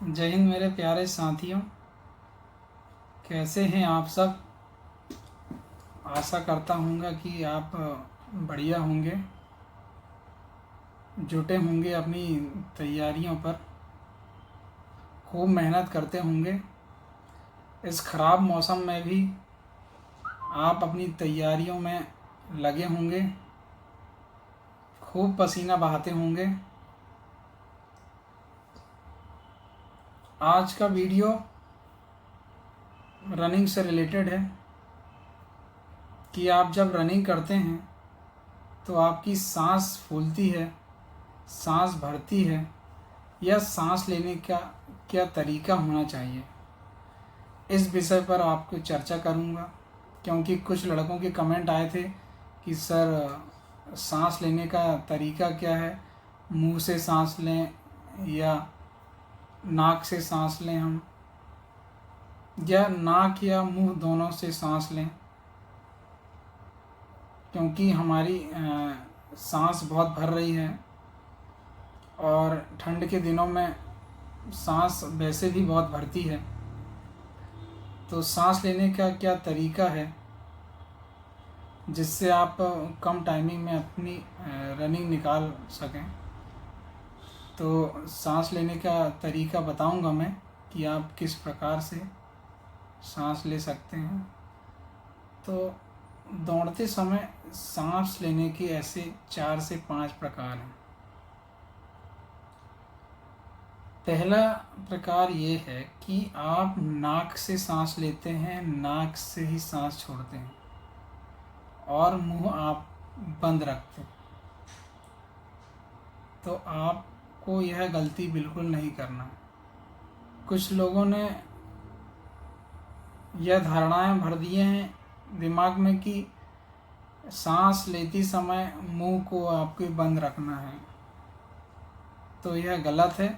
जय हिंद मेरे प्यारे साथियों, कैसे हैं आप सब। आशा करता हूँगा कि आप बढ़िया होंगे, जुटे होंगे अपनी तैयारियों पर, खूब मेहनत करते होंगे। इस ख़राब मौसम में भी आप अपनी तैयारियों में लगे होंगे, खूब पसीना बहाते होंगे। आज का वीडियो रनिंग से रिलेटेड है कि आप जब रनिंग करते हैं तो आपकी सांस फूलती है, सांस भरती है, या सांस लेने का क्या तरीका होना चाहिए। इस विषय पर आपको चर्चा करूंगा, क्योंकि कुछ लड़कों के कमेंट आए थे कि सर सांस लेने का तरीका क्या है, मुंह से सांस लें या नाक से सांस लें हम, या नाक या मुंह दोनों से सांस लें, क्योंकि हमारी सांस बहुत भर रही है और ठंड के दिनों में सांस वैसे भी बहुत भरती है। तो सांस लेने का क्या तरीका है जिससे आप कम टाइमिंग में अपनी रनिंग निकाल सकें। तो सांस लेने का तरीका बताऊंगा मैं कि आप किस प्रकार से सांस ले सकते हैं। तो दौड़ते समय सांस लेने के ऐसे 4 से 5 प्रकार हैं। पहला प्रकार ये है कि आप नाक से सांस लेते हैं, नाक से ही सांस छोड़ते हैं और मुंह आप बंद रखते हैं। तो आपको यह गलती बिल्कुल नहीं करना है। कुछ लोगों ने यह धारणाएं भर दिए हैं दिमाग में कि सांस लेती समय मुंह को आपको बंद रखना है। तो यह गलत है,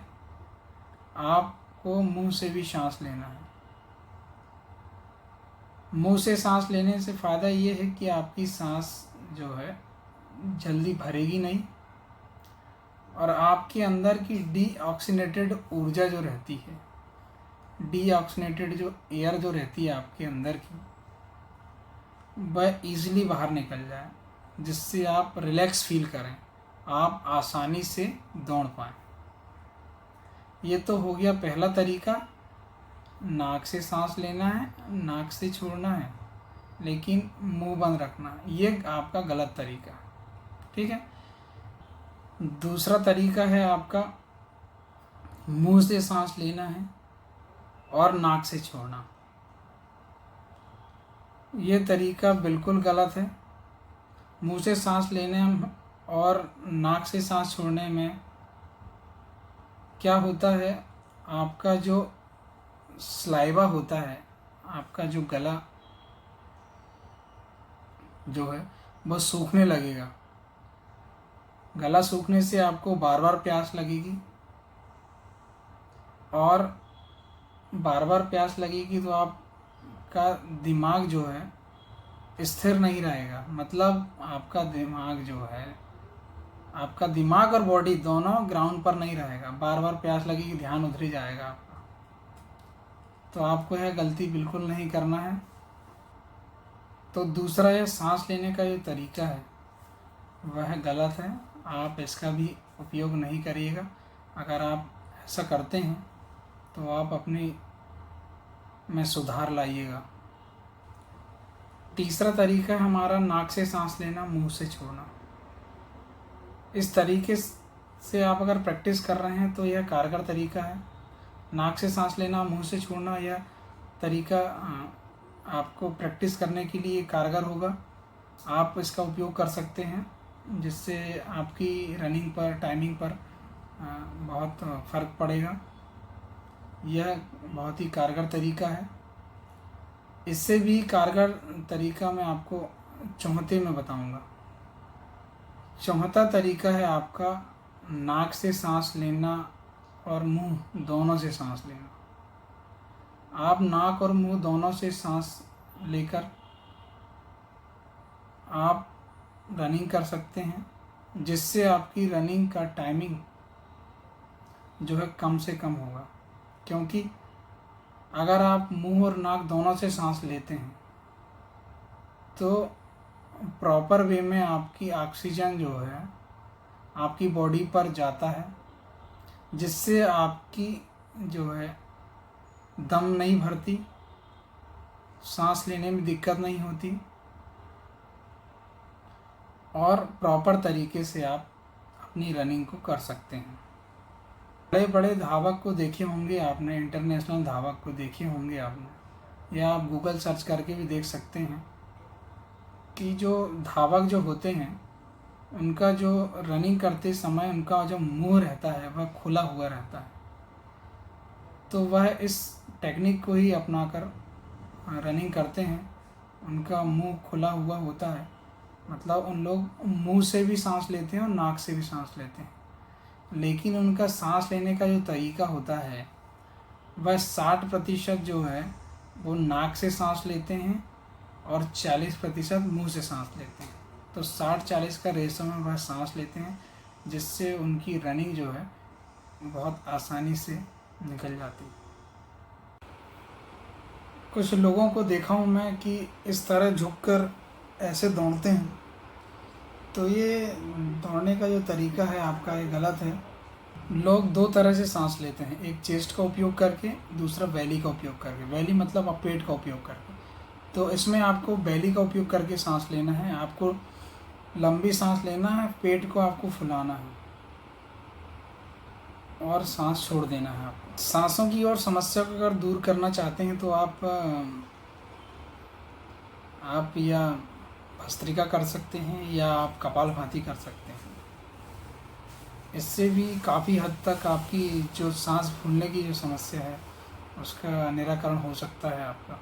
आपको मुंह से भी सांस लेना है। मुंह से सांस लेने से फ़ायदा ये है कि आपकी सांस जो है जल्दी भरेगी नहीं और आपके अंदर की डीऑक्सीनेटेड ऊर्जा जो रहती है, डीऑक्सीनेटेड जो एयर जो रहती है आपके अंदर की, वह ईज़िली बाहर निकल जाए, जिससे आप रिलैक्स फील करें, आप आसानी से दौड़ पाएँ। ये तो हो गया पहला तरीका, नाक से सांस लेना है, नाक से छोड़ना है, लेकिन मुंह बंद रखना है। ये आपका गलत तरीका, ठीक है। दूसरा तरीका है आपका मुंह से सांस लेना है और नाक से छोड़ना। ये तरीका बिल्कुल गलत है। मुंह से सांस लेने और नाक से सांस छोड़ने में क्या होता है, आपका जो सलाइवा होता है, आपका जो गला जो है वो सूखने लगेगा। गला सूखने से आपको बार बार प्यास लगेगी और बार बार प्यास लगेगी तो आपका दिमाग जो है स्थिर नहीं रहेगा। मतलब आपका दिमाग जो है, आपका दिमाग और बॉडी दोनों ग्राउंड पर नहीं रहेगा। बार बार प्यास लगेगी, ध्यान उधर ही जाएगा आपका। तो आपको यह गलती बिल्कुल नहीं करना है। तो दूसरा यह सांस लेने का जो तरीका है वह गलत है, आप इसका भी उपयोग नहीं करिएगा। अगर आप ऐसा करते हैं तो आप अपने में सुधार लाइएगा। तीसरा तरीका है हमारा नाक से सांस लेना, मुंह से छोड़ना। इस तरीके से आप अगर प्रैक्टिस कर रहे हैं तो यह कारगर तरीका है। नाक से सांस लेना, मुंह से छोड़ना, यह तरीका आपको प्रैक्टिस करने के लिए कारगर होगा। आप इसका उपयोग कर सकते हैं, जिससे आपकी रनिंग पर, टाइमिंग पर बहुत फ़र्क पड़ेगा। यह बहुत ही कारगर तरीका है। इससे भी कारगर तरीका मैं आपको चौथे में बताऊंगा। चौथा तरीका है आपका नाक से सांस लेना और मुंह दोनों से सांस लेना। आप नाक और मुंह दोनों से सांस लेकर आप रनिंग कर सकते हैं, जिससे आपकी रनिंग का टाइमिंग जो है कम से कम होगा। क्योंकि अगर आप मुंह और नाक दोनों से सांस लेते हैं तो प्रॉपर वे में आपकी ऑक्सीजन जो है आपकी बॉडी पर जाता है, जिससे आपकी जो है दम नहीं भरती, सांस लेने में दिक्कत नहीं होती और प्रॉपर तरीके से आप अपनी रनिंग को कर सकते हैं। बड़े बड़े धावक को देखे होंगे आपने, इंटरनेशनल धावक को देखे होंगे आपने, या आप गूगल सर्च करके भी देख सकते हैं कि जो धावक जो होते हैं उनका जो रनिंग करते समय उनका जो मुंह रहता है वह खुला हुआ रहता है। तो वह इस टेक्निक को ही अपनाकर रनिंग करते हैं। उनका मुंह खुला हुआ होता है, मतलब उन लोग मुंह से भी सांस लेते हैं और नाक से भी सांस लेते हैं, लेकिन उनका सांस लेने का जो तरीका होता है वह 60% जो है वो नाक से सांस लेते हैं और 40% मुंह से सांस लेते हैं। तो 60-40 का रेशो में वह सांस लेते हैं, जिससे उनकी रनिंग जो है बहुत आसानी से निकल जाती है। कुछ लोगों को देखा हूँ मैं कि इस तरह झुककर ऐसे दौड़ते हैं, तो ये दौड़ने का जो तरीका है आपका ये गलत है। लोग दो तरह से सांस लेते हैं, एक चेस्ट का उपयोग करके, दूसरा बेली का उपयोग करके। बेली मतलब आप पेट का उपयोग करके। तो इसमें आपको बेली का उपयोग करके सांस लेना है, आपको लंबी सांस लेना है, पेट को आपको फुलाना है और सांस छोड़ देना है आपको। सांसों की और समस्या को अगर दूर करना चाहते हैं तो आप या भस्त्रिका कर सकते हैं या आप कपालभाति कर सकते हैं। इससे भी काफ़ी हद तक आपकी जो सांस फूलने की जो समस्या है उसका निराकरण हो सकता है आपका।